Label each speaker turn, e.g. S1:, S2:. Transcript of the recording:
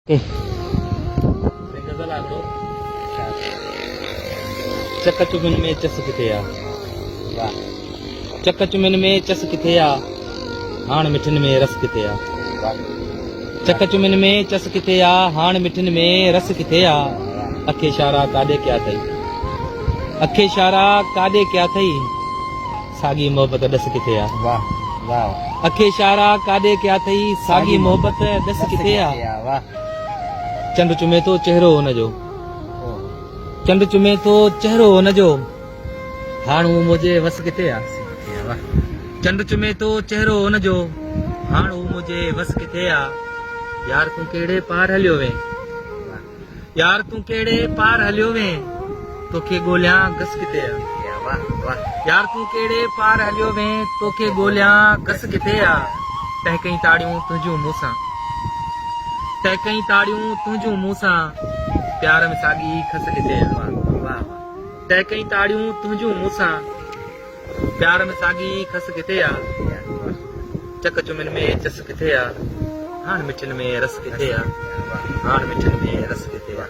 S1: गज़ल आखिरो चक चुमिन में चस किथे आ वाह चक चुमिन में चस किथे आ हाण मिठन में रस किथे आ वाह चक चुमिन में चस किथे आ हाण मिठन में रस किथे आ अखे इशारा काॾे क्या थई अखे इशारा काॾे क्या थई साॻी मोहबत ॾस किथे आ
S2: वाह वाह
S1: अखे इशारा काॾे क्या थई साॻी मोहबत ॾस किथे आ
S2: वाह
S1: चंड चुमे तो चेहरो हुनजो चंड चुमे तो चेहरो हुनजो हाणू मुझे वस किथे आ
S2: वाह
S1: चंड चुमे तो चेहरो हुनजो हाणू मुझे वस किथे आ यार तूं कहिड़े पार हलियो वे यार तूं कहिड़े पार हलियो वे तोखे ॻोल्हियां घस किथे आ
S2: वाह वाह
S1: यार तूं कहिड़े पार हलियो वे तोखे ॻोल्हियां घस किथे आ तंहिं कई ताड़ियूं तुंहिंजूं मूंसां तंहिं कई ताड़ियूं तुंहिंजूं मूंसां प्यार में साॻी खस किथे आ
S2: वाह
S1: तंहिं कई ताड़ियूं तुंहिंजूं मूंसां प्यार में साॻी खस किथे आ चक चुमिन में चस किथे आ हाण मिठन में रस किथे आ हाण मिठन में रस किथे आ